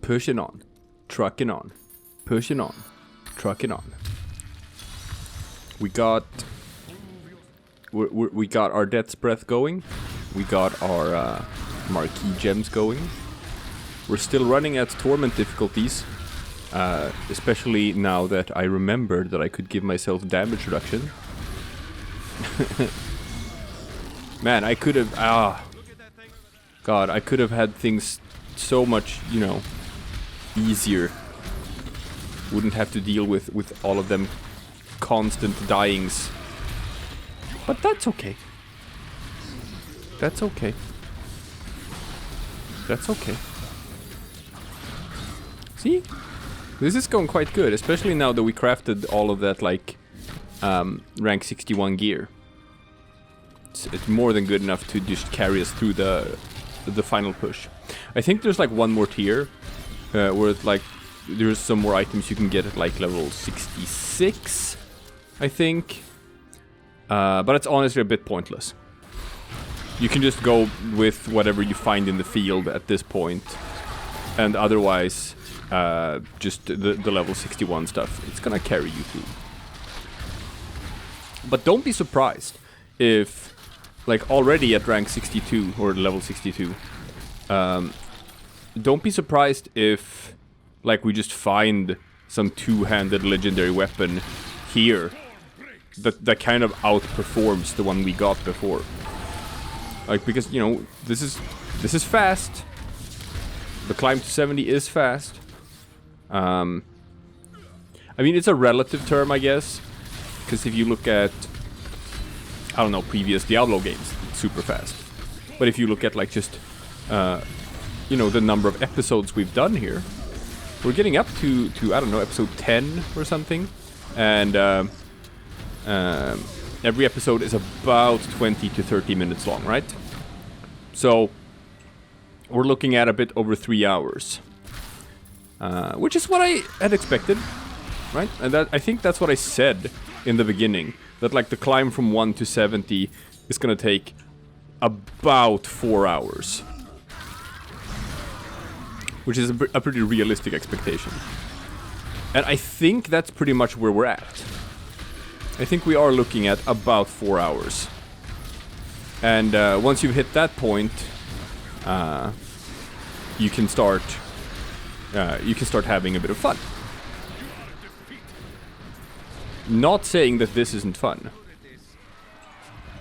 Pushing on. Trucking on. Pushing on. Trucking on. We got our Death's Breath going. We got our Marquee Gems going. We're still running at Torment difficulties. Especially now that I remembered that I could give myself damage reduction. Man, I could have... God, I could have had things so much, you know, easier. Wouldn't have to deal with all of them constant dyings. But that's okay. That's okay. That's okay. See? This is going quite good, especially now that we crafted all of that, like, rank 61 gear. It's more than good enough to just carry us through the final push. I think there's, like, one more tier, where, like, there's some more items you can get at, like, level 66, I think. But it's honestly a bit pointless. You can just go with whatever you find in the field at this point, and otherwise... just the level 61 stuff. It's gonna carry you through. But don't be surprised if, like, already at rank 62 or level 62, don't be surprised if, like, we just find some two-handed legendary weapon here that kind of outperforms the one we got before. Like, because, you know, this is fast. The climb to 70 is fast. I mean, it's a relative term, I guess, because if you look at, I don't know, previous Diablo games, it's super fast. But if you look at, like, just, you know, the number of episodes we've done here, we're getting up to I don't know, episode 10 or something, and every episode is about 20 to 30 minutes long, right? So, we're looking at a bit over 3 hours. Which is what I had expected, right? And that, I think that's what I said in the beginning. That, like, the climb from 1 to 70 is gonna take about 4 hours. Which is a pretty realistic expectation. And I think that's pretty much where we're at. I think we are looking at about 4 hours. And once you've hit that point, you can start having a bit of fun. Not saying that this isn't fun.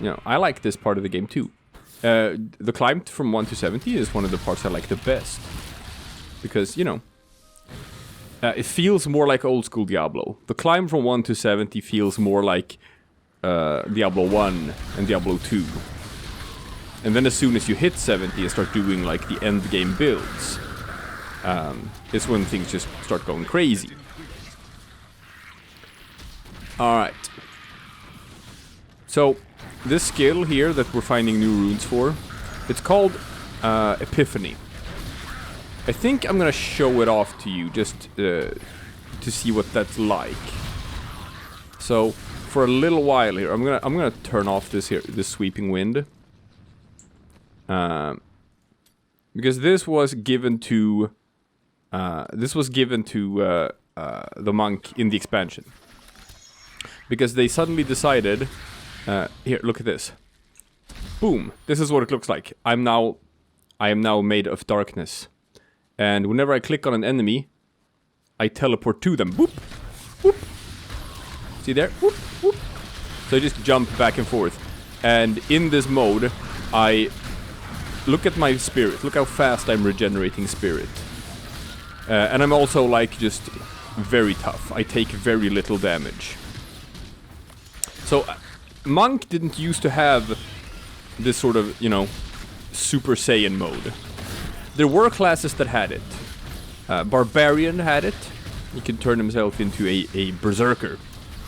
You know, I like this part of the game too. The climb from 1 to 70 is one of the parts I like the best. Because, you know, it feels more like old school Diablo. The climb from 1 to 70 feels more like Diablo 1 and Diablo 2. And then as soon as you hit 70 and start doing, like, the end game builds, is when things just start going crazy. Alright. So, this skill here that we're finding new runes for, it's called Epiphany. I think I'm gonna show it off to you just to see what that's like. So, for a little while here, I'm gonna turn off this sweeping wind. Because this was given to the monk in the expansion. Because they suddenly decided, here, look at this. Boom, this is what it looks like. I am now made of darkness. And whenever I click on an enemy, I teleport to them. Whoop, whoop. See there? Whoop, whoop. So I just jump back and forth. And in this mode, I look at my spirit. Look how fast I'm regenerating spirit. And I'm also, like, just very tough. I take very little damage. So, Monk didn't used to have this sort of, you know, Super Saiyan mode. There were classes that had it. Barbarian had it. He could turn himself into a berserker.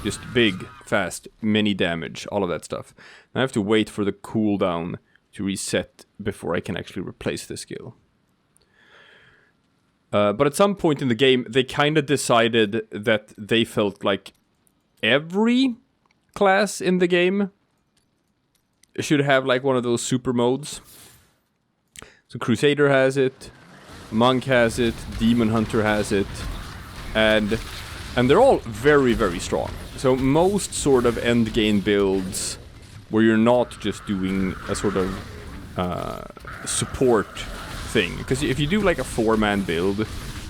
Just big, fast, many damage, all of that stuff. I have to wait for the cooldown to reset before I can actually replace this skill. But at some point in the game, they kind of decided that they felt like every class in the game should have, like, one of those super modes. So Crusader has it, Monk has it, Demon Hunter has it, and they're all very, very strong. So most sort of endgame builds where you're not just doing a sort of support thing. Because if you do like a 4-man build,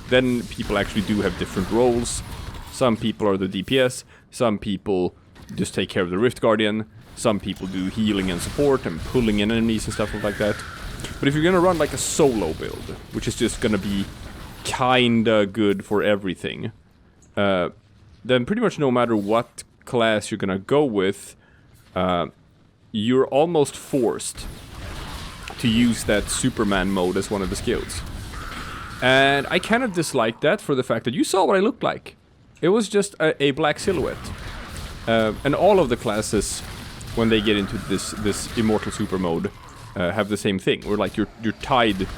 then people actually do have different roles. Some people are the DPS, some people just take care of the Rift Guardian, some people do healing and support and pulling in enemies and stuff like that. But if you're gonna run like a solo build, which is just gonna be kinda good for everything, then pretty much no matter what class you're gonna go with, you're almost forced to use that Superman mode as one of the skills. And I kind of dislike that for the fact that you saw what I looked like. It was just a black silhouette. And all of the classes, when they get into this Immortal Super mode, have the same thing. Where like you're tied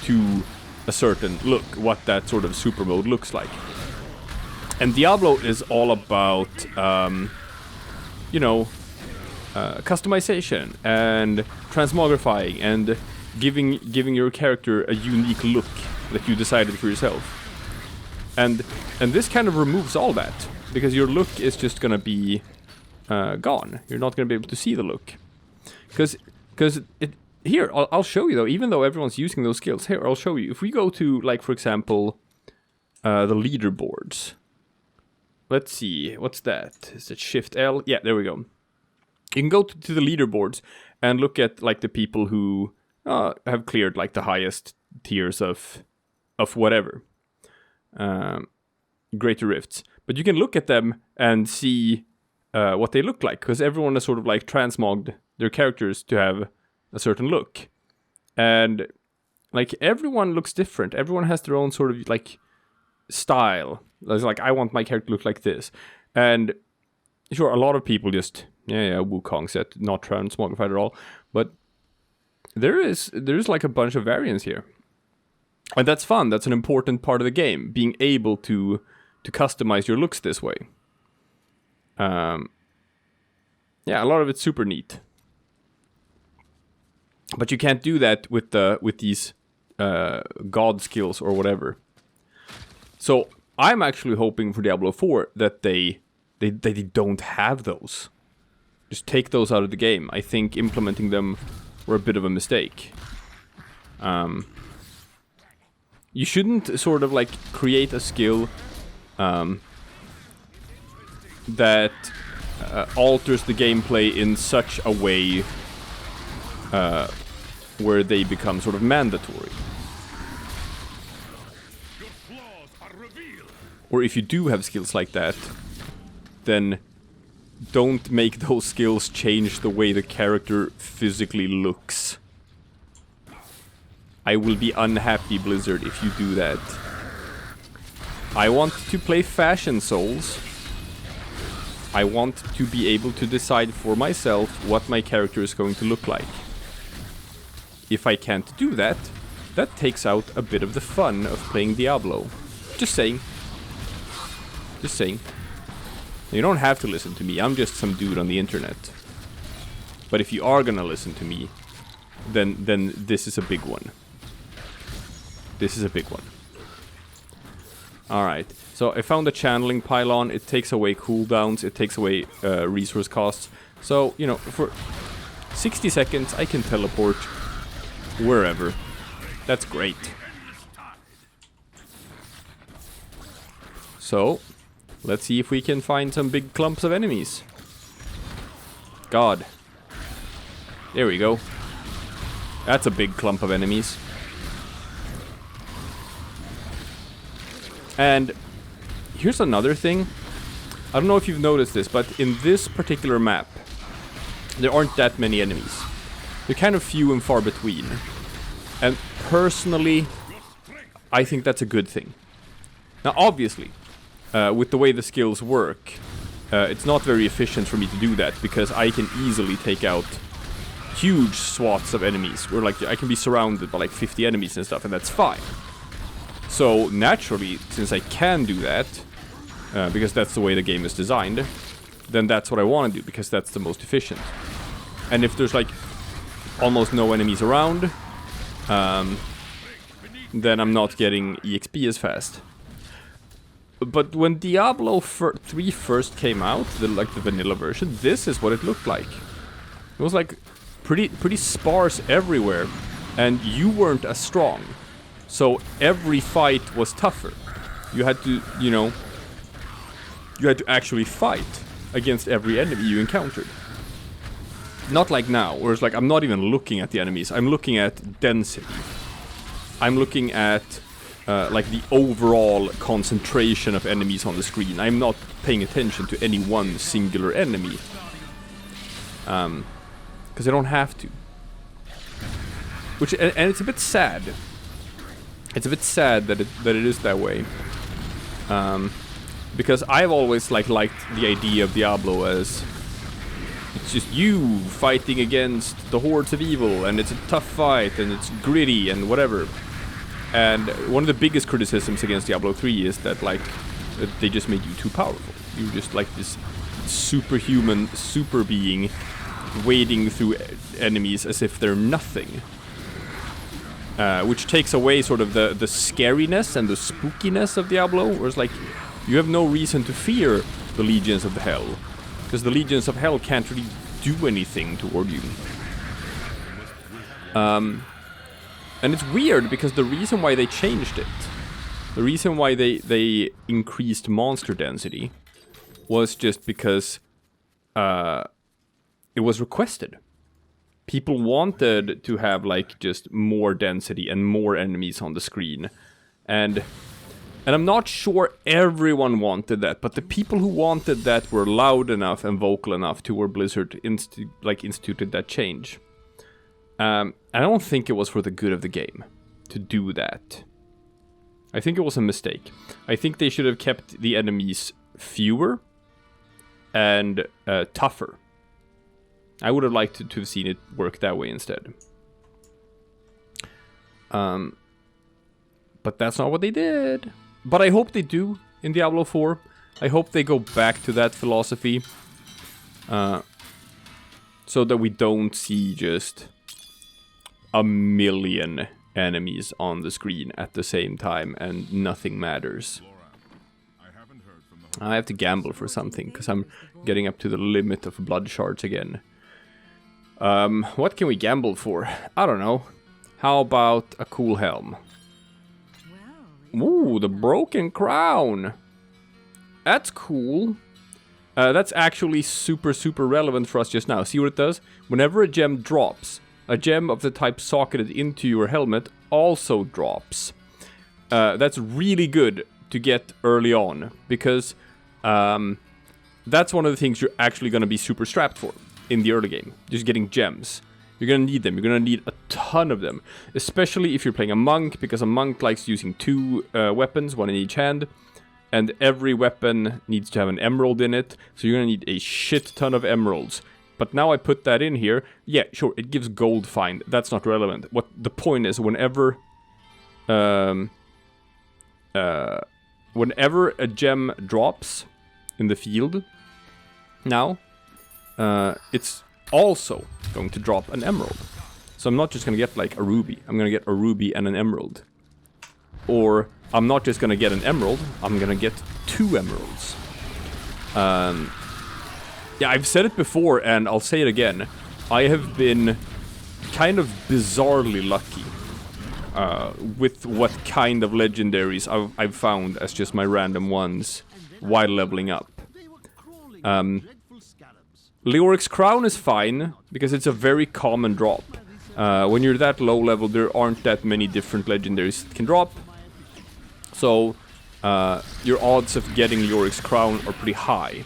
to a certain look, what that sort of super mode looks like. And Diablo is all about, you know, customization and transmogrifying and giving your character a unique look that you decided for yourself. And this kind of removes all that, because your look is just gonna be gone. You're not gonna be able to see the look, because it. Here, I'll show you though. Even though everyone's using those skills, here I'll show you. If we go to, like, for example, the leaderboards. Let's see, what's that? Is it Shift L? Yeah, there we go. You can go to the leaderboards and look at like the people who have cleared like the highest tiers of whatever, greater rifts. But you can look at them and see what they look like, because everyone has sort of like transmogged their characters to have a certain look, and like everyone looks different. Everyone has their own sort of like style. It's like, I want my character to look like this, and sure, a lot of people just Wukong set, not transmogrified at all, but there's like a bunch of variants here, and that's fun. That's an important part of the game, being able to customize your looks this way. Yeah, a lot of it's super neat. But you can't do that with these god skills or whatever. So I'm actually hoping for Diablo 4 that they don't have those. Just take those out of the game. I think implementing them were a bit of a mistake. You shouldn't sort of like create a skill that alters the gameplay in such a way where they become sort of mandatory. Or if you do have skills like that, then don't make those skills change the way the character physically looks. I will be unhappy, Blizzard, if you do that. I want to play Fashion Souls. I want to be able to decide for myself what my character is going to look like. If I can't do that, that takes out a bit of the fun of playing Diablo. Just saying. Just saying. You don't have to listen to me, I'm just some dude on the internet. But if you are gonna listen to me, then this is a big one. This is a big one. Alright, so I found a channeling pylon. It takes away cooldowns, it takes away resource costs. So, you know, for 60 seconds I can teleport wherever. That's great. So, let's see if we can find some big clumps of enemies. God. There we go. That's a big clump of enemies. And here's another thing. I don't know if you've noticed this, but in this particular map, there aren't that many enemies. They're kind of few and far between. And personally, I think that's a good thing. Now, obviously, with the way the skills work, it's not very efficient for me to do that, because I can easily take out huge swaths of enemies, where like I can be surrounded by like 50 enemies and stuff, and that's fine. So naturally, since I can do that, because that's the way the game is designed, then that's what I want to do, because that's the most efficient. And if there's like almost no enemies around, then I'm not getting EXP as fast. But when Diablo 3 first came out, the vanilla version, this is what it looked like. It was like pretty sparse everywhere, and you weren't as strong. So every fight was tougher. You had to, you know, you had to actually fight against every enemy you encountered. Not like now, where it's like I'm not even looking at the enemies. I'm looking at density. I'm looking at like the overall concentration of enemies on the screen. I'm not paying attention to any one singular enemy. Because I don't have to. Which, and it's a bit sad. It's a bit sad that it is that way. Because I've always liked the idea of Diablo as it's just you fighting against the hordes of evil, and it's a tough fight, and it's gritty and whatever. And one of the biggest criticisms against Diablo 3 is that they just made you too powerful. You're just like this superhuman super being wading through enemies as if they're nothing. Which takes away sort of the scariness and the spookiness of Diablo, where it's like you have no reason to fear the Legions of Hell, because the Legions of Hell can't really do anything toward you. And it's weird, because the reason why they changed it, the reason why they increased monster density, was just because it was requested. People wanted to have like just more density and more enemies on the screen. And I'm not sure everyone wanted that, but the people who wanted that were loud enough and vocal enough to where Blizzard instituted that change. I don't think it was for the good of the game to do that. I think it was a mistake. I think they should have kept the enemies fewer and tougher. I would have liked to have seen it work that way instead. But that's not what they did. But I hope they do in Diablo 4. I hope they go back to that philosophy. So that we don't see just a million enemies on the screen at the same time and nothing matters. I have to gamble for something because I'm getting up to the limit of blood shards again. What can we gamble for? I don't know. How about a cool helm? Ooh, the broken crown. That's cool. That's actually super relevant for us just now. See what it does? Whenever a gem drops, a gem of the type socketed into your helmet also drops. That's really good to get early on, because that's one of the things you're actually going to be super strapped for in the early game. Just getting gems. You're going to need them. You're going to need a ton of them. Especially if you're playing a monk, because a monk likes using 2 weapons, one in each hand. And every weapon needs to have an emerald in it. So you're going to need a shit ton of emeralds. But now I put that in here. Yeah, sure, it gives gold find. That's not relevant. What the point is, whenever whenever a gem drops in the field, now it's also going to drop an emerald. So I'm not just going to get like a ruby. I'm going to get a ruby and an emerald. Or I'm not just going to get an emerald. I'm going to get 2 emeralds. Yeah, I've said it before and I'll say it again. I have been kind of bizarrely lucky with what kind of legendaries I've found as just my random ones while leveling up. Leoric's Crown is fine, because it's a very common drop. When you're that low level, there aren't that many different legendaries that can drop. So, your odds of getting Leoric's Crown are pretty high.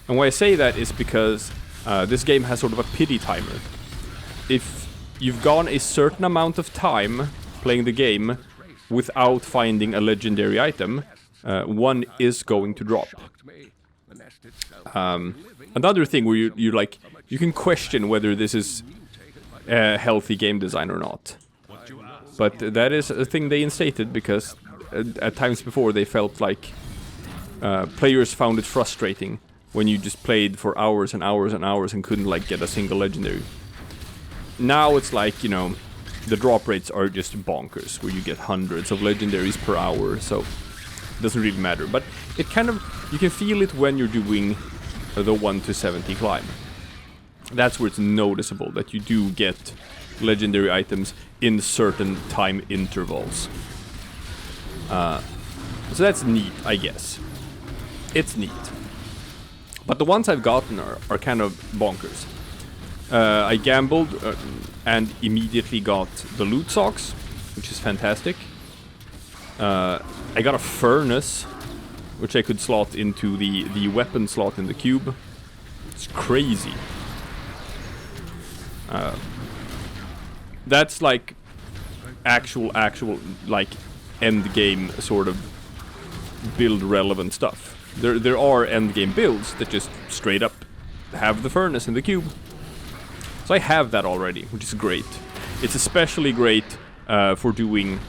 And why I say that is because this game has sort of a pity timer. If you've gone a certain amount of time playing the game without finding a legendary item, one is going to drop. Another thing where you can question whether this is a healthy game design or not. But that is a thing they instated, because at times before they felt like players found it frustrating when you just played for hours and hours and hours and couldn't like get a single legendary. Now it's like, you know, the drop rates are just bonkers, where you get hundreds of legendaries per hour, so it doesn't really matter. But it kind of, you can feel it when you're doing the 1 to 70 climb. That's where it's noticeable that you do get legendary items in certain time intervals. So that's neat, I guess. It's neat. But the ones I've gotten are kind of bonkers. I gambled and immediately got the loot socks, which is fantastic. I got a furnace, which I could slot into the weapon slot in the cube. It's crazy. That's like actual like end game sort of build relevant stuff. There are end game builds that just straight up have the furnace in the cube. So I have that already, which is great. It's especially great for doing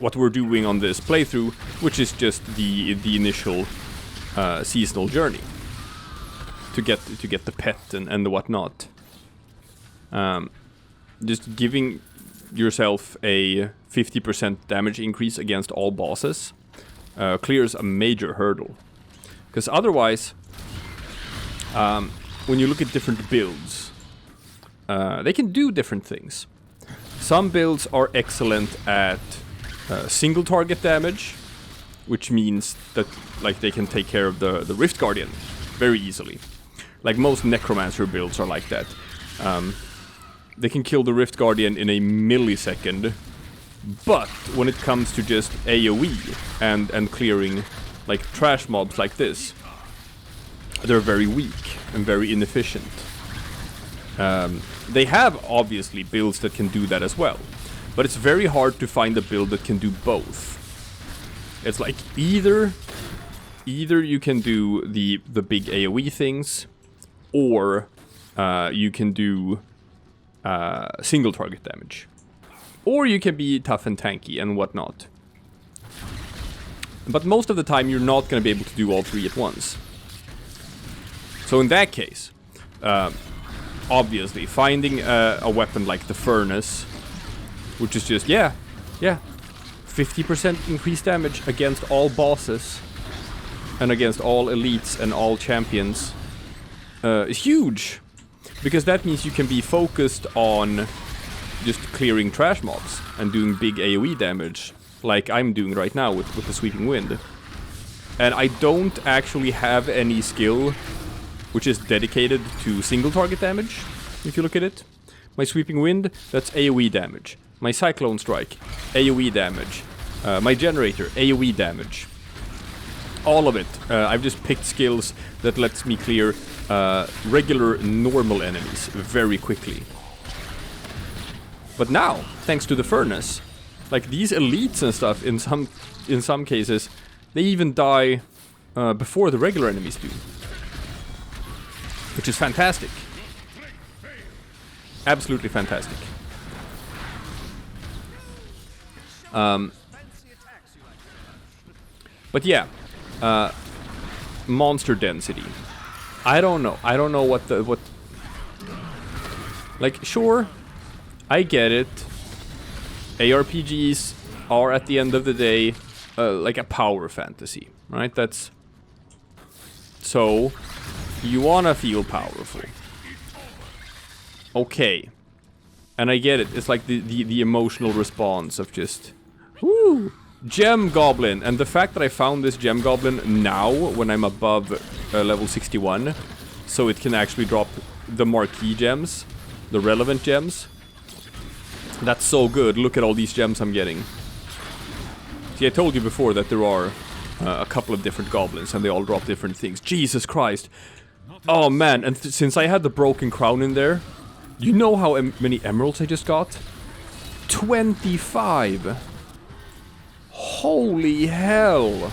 what we're doing on this playthrough, which is just the initial seasonal journey to get the pet and the whatnot. Just giving yourself a 50% damage increase against all bosses clears a major hurdle. Because otherwise, when you look at different builds, they can do different things. Some builds are excellent at single target damage, which means that like they can take care of the Rift Guardian very easily. Like most Necromancer builds are like that. They can kill the Rift Guardian in a millisecond, but when it comes to just AoE and clearing like trash mobs like this, they're very weak and very inefficient. They have obviously builds that can do that as well, but it's very hard to find a build that can do both. It's like either you can do the big AoE things, or you can do single target damage, or you can be tough and tanky and whatnot. But most of the time you're not going to be able to do all three at once. So in that case, obviously finding a weapon like the furnace, which is just 50% increased damage against all bosses and against all elites and all champions, is huge. Because that means you can be focused on just clearing trash mobs and doing big AoE damage, like I'm doing right now with the Sweeping Wind. And I don't actually have any skill which is dedicated to single target damage, if you look at it. My Sweeping Wind, that's AoE damage. My Cyclone Strike, AoE damage. My Generator, AoE damage. All of it. I've just picked skills that lets me clear regular normal enemies very quickly. But now, thanks to the furnace, like these elites and stuff, in some cases, they even die before the regular enemies do, which is fantastic. Absolutely fantastic. But yeah, monster density. I don't know what. Like, sure, I get it. ARPGs are at the end of the day like a power fantasy, right? That's so you wanna feel powerful. Okay, and I get it. It's like the emotional response of just woo. Gem Goblin, and the fact that I found this Gem Goblin now when I'm above level 61, so it can actually drop the marquee gems, the relevant gems. That's so good. Look at all these gems I'm getting. See, I told you before that there are a couple of different goblins and they all drop different things. Jesus Christ. Oh man, and since I had the broken crown in there, you know how many emeralds I just got? 25! Holy hell!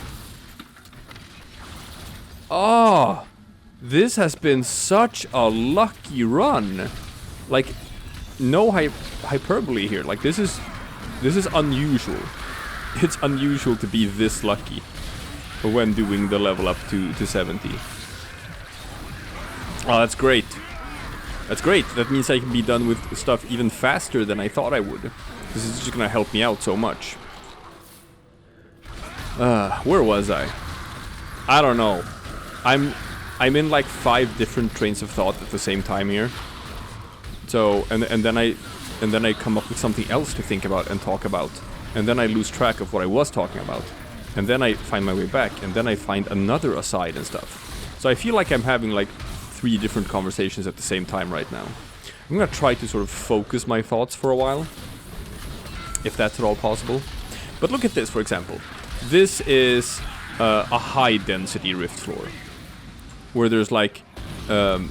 Oh, this has been such a lucky run. Like, no hyperbole here. Like, this is unusual. It's unusual to be this lucky when doing the level up to 70. Oh, that's great. That's great. That means I can be done with stuff even faster than I thought I would. This is just gonna help me out so much. Where was I? I don't know. I'm in like 5 different trains of thought at the same time here. So and then I come up with something else to think about and talk about. And then I lose track of what I was talking about. And then I find my way back, and then I find another aside and stuff. So I feel like I'm having like 3 different conversations at the same time right now. I'm gonna try to sort of focus my thoughts for a while, if that's at all possible. But look at this, for example. This is a high density rift floor, where there's like a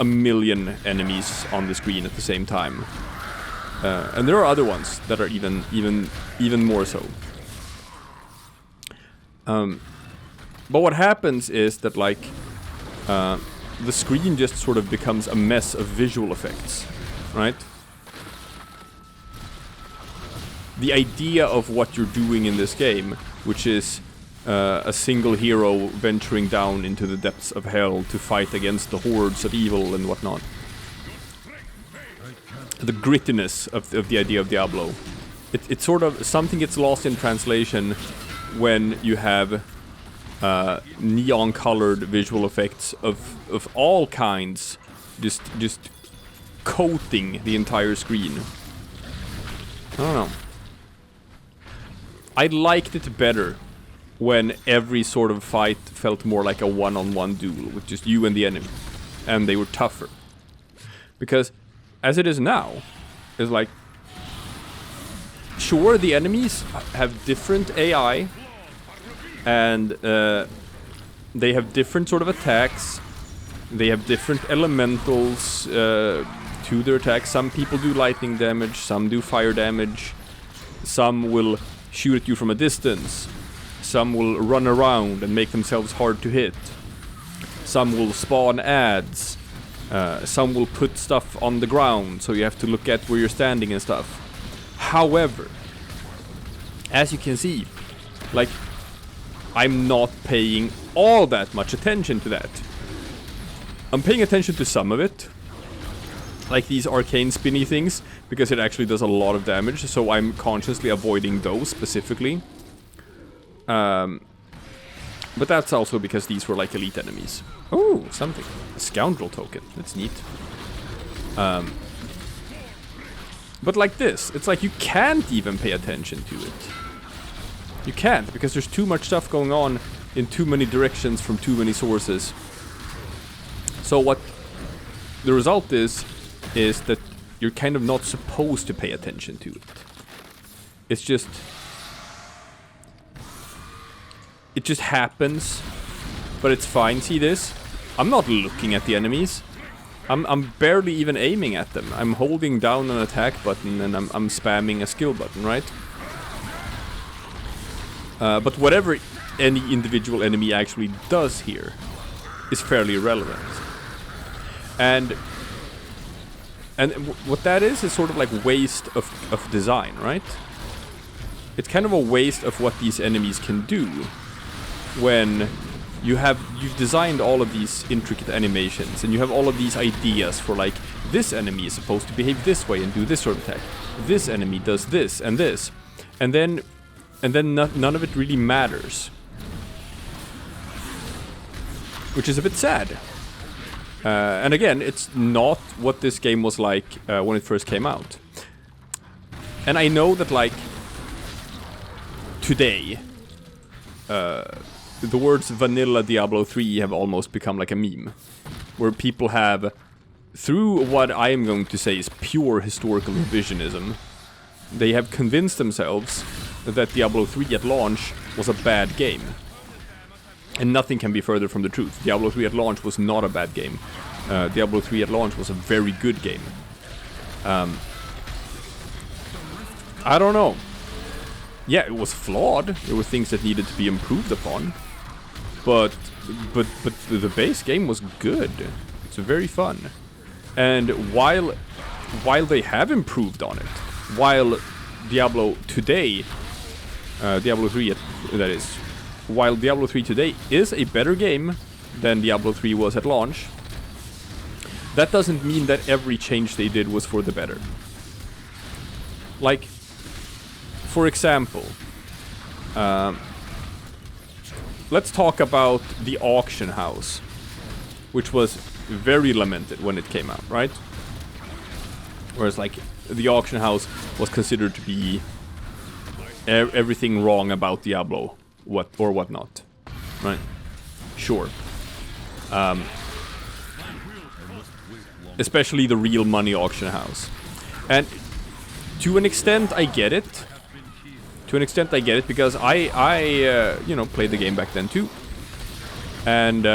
million enemies on the screen at the same time. And there are other ones that are even more so. But what happens is that like the screen just sort of becomes a mess of visual effects, right? The idea of what you're doing in this game, which is a single hero venturing down into the depths of hell to fight against the hordes of evil and whatnot. The grittiness of the idea of Diablo. It's sort of, something gets lost in translation when you have neon-colored visual effects of all kinds just coating the entire screen. I don't know. I liked it better when every sort of fight felt more like a one-on-one duel with just you and the enemy, and they were tougher. Because as it is now, it's like, sure, the enemies have different AI, and they have different sort of attacks. They have different elementals to their attacks. Some people do lightning damage, some do fire damage, some will shoot at you from a distance, some will run around and make themselves hard to hit, some will spawn ads, some will put stuff on the ground, so you have to look at where you're standing and stuff. However, as you can see, like, I'm not paying all that much attention to that. I'm paying attention to some of it, like these arcane spinny things, because it actually does a lot of damage, so I'm consciously avoiding those specifically. But that's also because these were like elite enemies. Oh, something. A scoundrel token. That's neat. But like this, it's like you can't even pay attention to it. You can't, because there's too much stuff going on in too many directions from too many sources. So what the result is that you're kind of not supposed to pay attention to it. It's just... it just happens, but it's fine. See this? I'm not looking at the enemies. I'm barely even aiming at them. I'm holding down an attack button and I'm spamming a skill button, right? But whatever any individual enemy actually does here is fairly irrelevant. And what that is sort of like waste of design, right? It's kind of a waste of what these enemies can do when you've designed all of these intricate animations and you have all of these ideas for like, this enemy is supposed to behave this way and do this sort of attack. This enemy does this and this. And then none of it really matters. Which is a bit sad. And again, it's not what this game was like when it first came out. And I know that, like, today, the words vanilla Diablo 3 have almost become like a meme. Where people have, through what I am going to say is pure historical revisionism, they have convinced themselves that Diablo 3 at launch was a bad game. And nothing can be further from the truth. Diablo 3 at launch was not a bad game. Diablo 3 at launch was a very good game. I don't know. Yeah, it was flawed. There were things that needed to be improved upon. But the base game was good. It's very fun. And while they have improved on it, while Diablo today, Diablo 3 that is, while Diablo 3 today is a better game than Diablo 3 was at launch, that doesn't mean that every change they did was for the better. Like, for example, let's talk about the auction house, which was very lamented when it came out, right? Whereas, like, the auction house was considered to be everything wrong about Diablo, whatnot, right? Sure. Especially the real money auction house. And to an extent, I get it. To an extent, I get it, because I you know, played the game back then too. And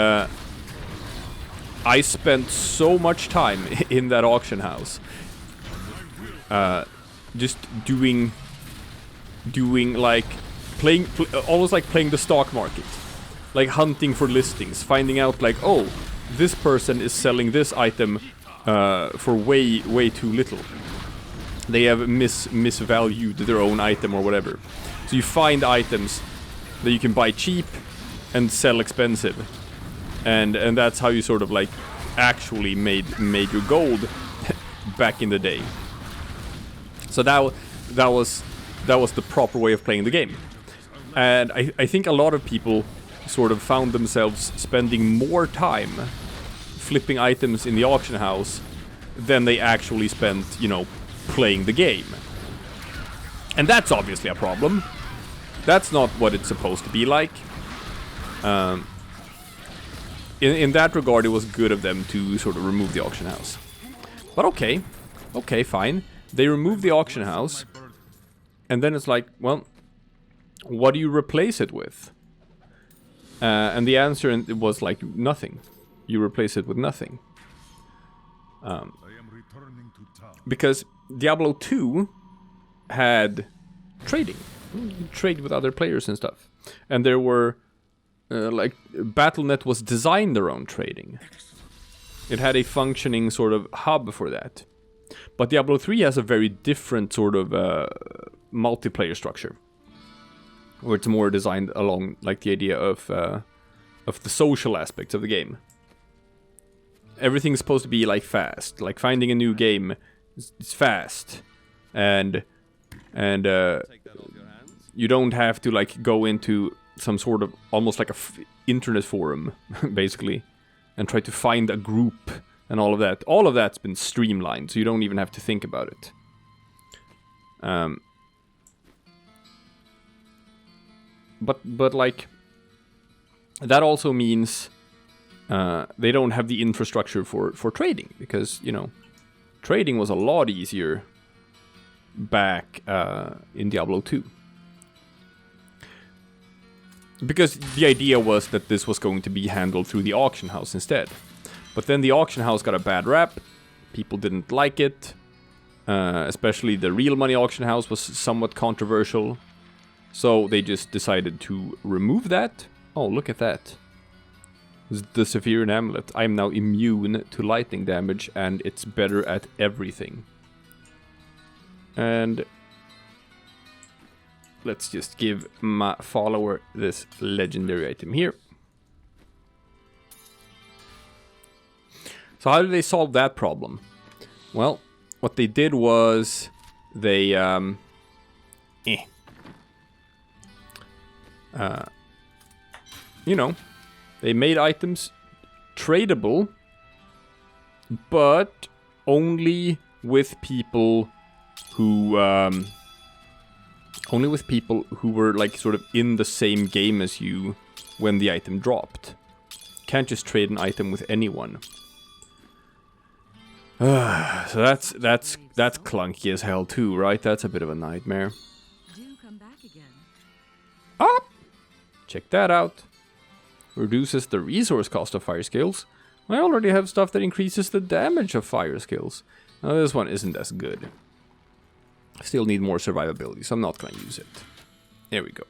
I spent so much time in that auction house. Just doing like, almost like playing the stock market. Like hunting for listings, finding out like, oh, this person is selling this item for way too little. They have misvalued their own item or whatever. So you find items that you can buy cheap and sell expensive, and that's how you sort of like actually made your gold back in the day. So that was the proper way of playing the game, and I think a lot of people sort of found themselves spending more time flipping items in the auction house than they actually spent, you know, playing the game. And that's obviously a problem. That's not what it's supposed to be like. In that regard, it was good of them to sort of remove the auction house. But okay, fine. They removed the auction house, and then it's like, well, what do you replace it with? And the answer was like nothing. You replace it with nothing. Because Diablo 2 had trading. You trade with other players and stuff. And there were, like, Battle.net was designed around trading. It had a functioning sort of hub for that. But Diablo 3 has a very different sort of multiplayer structure, where it's more designed along like the idea of the social aspects of the game. Everything's supposed to be like fast, like finding a new game is fast, and you don't have to like go into some sort of almost like a internet forum basically and try to find a group and all of that. All of that's been streamlined, so you don't even have to think about it. But like, that also means they don't have the infrastructure for trading, because, you know, trading was a lot easier back in Diablo 2. Because the idea was that this was going to be handled through the auction house instead. But then the auction house got a bad rap. People didn't like it. Especially the real money auction house was somewhat controversial. So they just decided to remove that. Oh, look at that. The Sephirian Amulet. I am now immune to lightning damage, and it's better at everything. And let's just give my follower this legendary item here. So how did they solve that problem? Well, what they did was they you know, they made items tradable, but only with people who were like sort of in the same game as you when the item dropped. Can't just trade an item with anyone. So that's clunky as hell too, right? That's a bit of a nightmare. Do come back again. Ah! Check that out. Reduces the resource cost of fire skills. I already have stuff that increases the damage of fire skills. Now this one isn't as good. I still need more survivability, so I'm not gonna use it. There we go.